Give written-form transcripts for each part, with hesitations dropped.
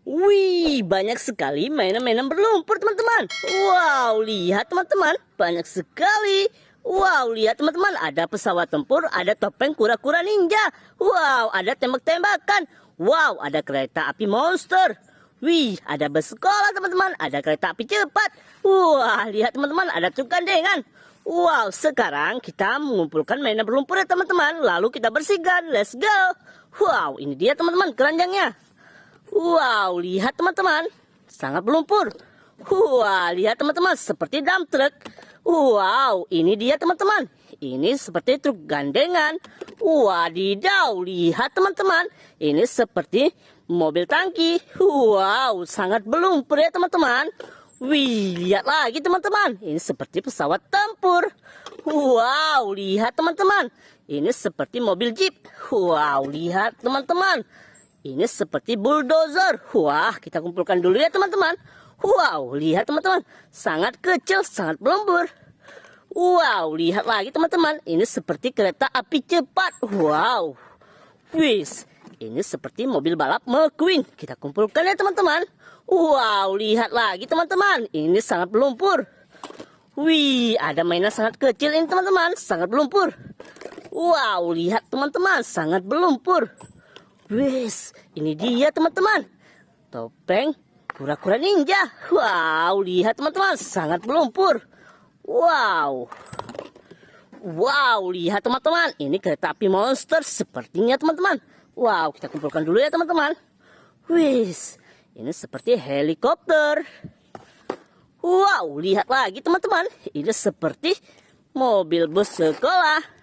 Wih, banyak sekali mainan-mainan berlumpur, teman-teman. Wow, lihat teman-teman, banyak sekali. Wow, lihat teman-teman, ada pesawat tempur, ada topeng kura-kura ninja. Wow, ada tembak-tembakan. Wow, ada kereta api monster. Wih, ada bus sekolah teman-teman, ada kereta api cepat. Wah, lihat teman-teman, ada truk gandengan. Wow, sekarang kita mengumpulkan mainan berlumpur ya teman-teman. Lalu kita bersihkan, let's go. Wow, ini dia teman-teman keranjangnya. Wow, lihat teman-teman, sangat berlumpur. Wah, lihat teman-teman, seperti dump truck. Wow, ini dia teman-teman. Ini seperti truk gandengan. Wadidaw, lihat teman-teman. Ini seperti mobil tangki. Wow, sangat berlumpur ya teman-teman. Wih, lihat lagi teman-teman. Ini seperti pesawat tempur. Wow, lihat teman-teman. Ini seperti mobil jeep. Wow, lihat teman-teman. Ini seperti bulldozer. Wah, kita kumpulkan dulu ya teman-teman. Wow, lihat teman-teman. Sangat kecil, sangat berlumpur. Wow, lihat lagi teman-teman. Ini seperti kereta api cepat. Wow. Wis, ini seperti mobil balap McQueen. Kita kumpulkan ya teman-teman. Wow, lihat lagi teman-teman. Ini sangat berlumpur. Wih, ada mainan sangat kecil ini teman-teman. Sangat berlumpur. Wow, lihat teman-teman. Sangat berlumpur. Wis, ini dia teman-teman. Topeng kura-kura ninja. Wow, lihat teman-teman, sangat berlumpur. Wow. Wow, lihat teman-teman. Ini kereta api monster sepertinya teman-teman. Wow, kita kumpulkan dulu ya teman-teman. Wis, ini seperti helikopter. Wow, lihat lagi teman-teman. Ini seperti mobil bus sekolah.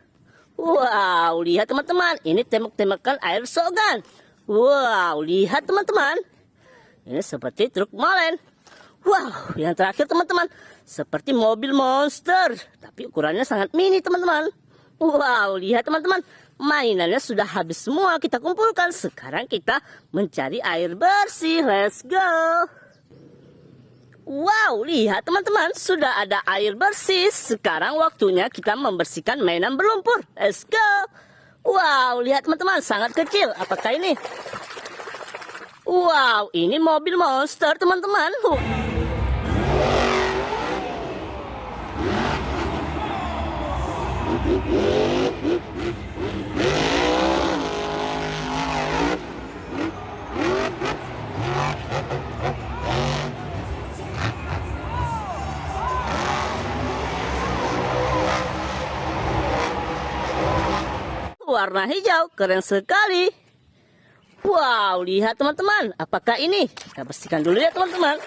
Wow, lihat teman-teman, ini tembak-tembakan air shotgun. Wow, lihat teman-teman. Ini seperti truk molen. Wow, yang terakhir teman-teman, seperti mobil monster. Tapi ukurannya sangat mini teman-teman. Wow, lihat teman-teman, mainannya sudah habis semua kita kumpulkan. Sekarang kita mencari air bersih, let's go. Wow, lihat teman-teman, sudah ada air bersih. Sekarang waktunya kita membersihkan mainan berlumpur. Let's go. Wow, lihat teman-teman, sangat kecil. Apakah ini? Wow, ini mobil monster teman-teman. Warna hijau, keren sekali. Wow, lihat teman-teman, apakah ini? Kita bersihkan dulu ya teman-teman.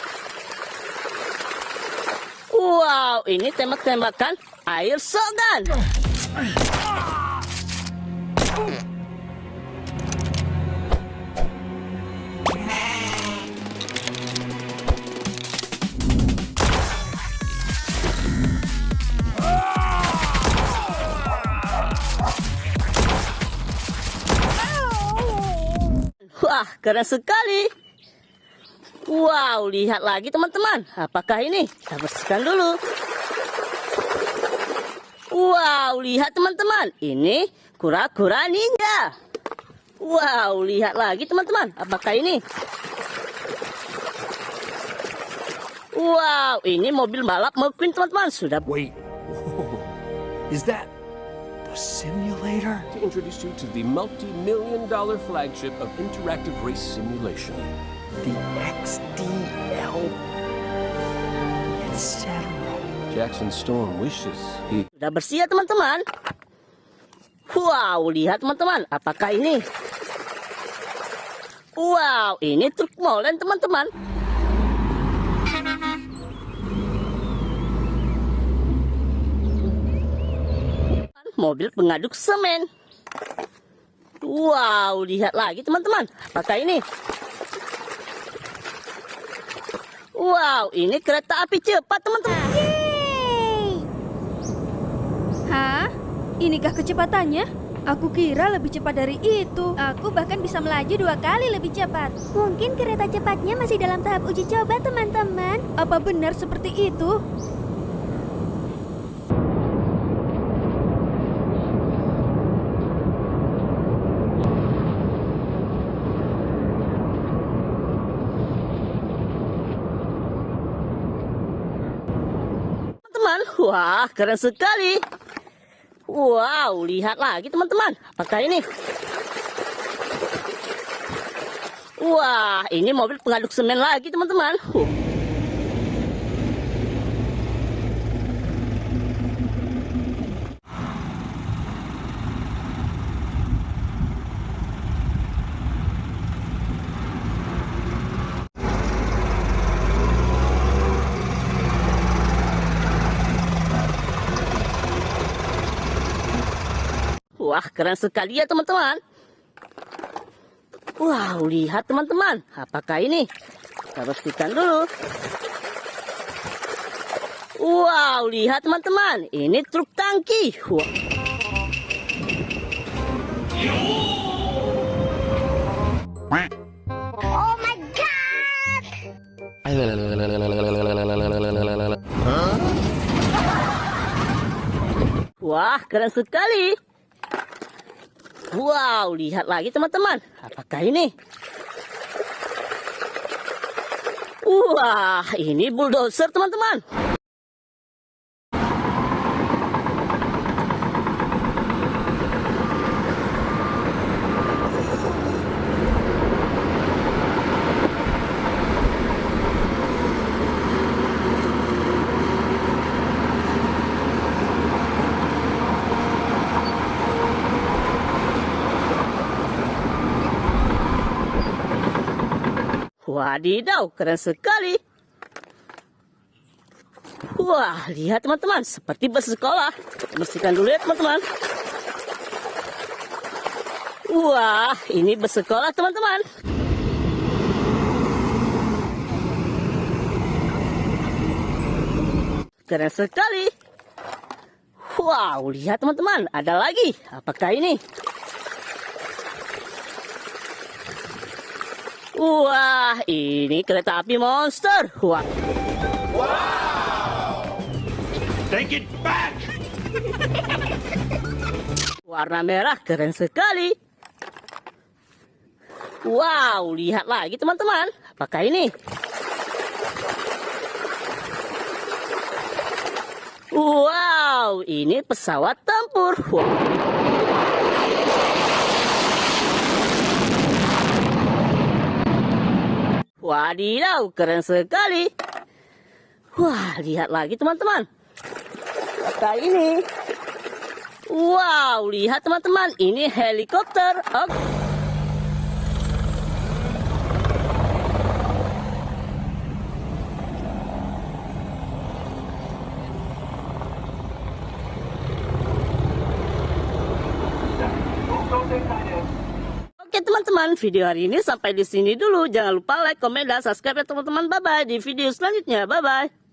Wow, ini tembak-tembakan air shotgun. Wah, keren sekali. Wow, lihat lagi teman-teman. Apakah ini? Kita bersihkan dulu. Wow, lihat teman-teman. Ini kura-kura ninja. Wow, lihat lagi teman-teman. Apakah ini? Wow, ini mobil balap McQueen teman-teman. Sudah. Wait, is that the simulator? To introduce you to the multi-million-dollar flagship of interactive race simulation. The XDL, etc. Jackson Storm wishes he... Sudah bersih ya teman-teman. Wow, lihat teman-teman. Apakah ini? Wow, ini truk molen teman-teman. Mobil pengaduk semen. Wow, lihat lagi teman-teman. Apakah ini? Wow, ini kereta api cepat teman-teman. Yeay! Hah? Inikah kecepatannya? Aku kira lebih cepat dari itu. Aku bahkan bisa melaju 2 kali lebih cepat. Mungkin kereta cepatnya masih dalam tahap uji coba, teman-teman. Apa benar seperti itu? Wah, keren sekali. Wow, lihat lagi teman-teman. Apakah ini? Wah, ini mobil pengaduk semen lagi teman-teman. Wah, keren sekali ya teman-teman. Wow, lihat teman-teman. Apakah ini? Kita bersihkan dulu. Wow, lihat teman-teman. Ini truk tangki. Wah. Oh my god! Wah, keren sekali. Wow, lihat lagi teman-teman. Apakah ini? Wah, ini bulldozer teman-teman. Wadidaw, keren sekali. Wah, lihat teman-teman, seperti bus sekolah. Kita bersihkan dulu ya teman-teman. Wah, ini bus sekolah teman-teman. Keren sekali. Wow, lihat teman-teman, ada lagi. Apakah ini? Wah, ini kereta api monster. Wah. Take it back! Warna merah, keren sekali. Wow, lihat lagi teman-teman. Apakah ini? Wow, ini pesawat tempur. Wah. Wadidaw, keren sekali. Wah, lihat lagi teman-teman. Apa ini? Wow, lihat teman-teman. Ini helikopter. Oke. Oke teman-teman, video hari ini sampai di sini dulu. Jangan lupa like, komen, dan subscribe ya teman-teman. Bye-bye di video selanjutnya. Bye-bye.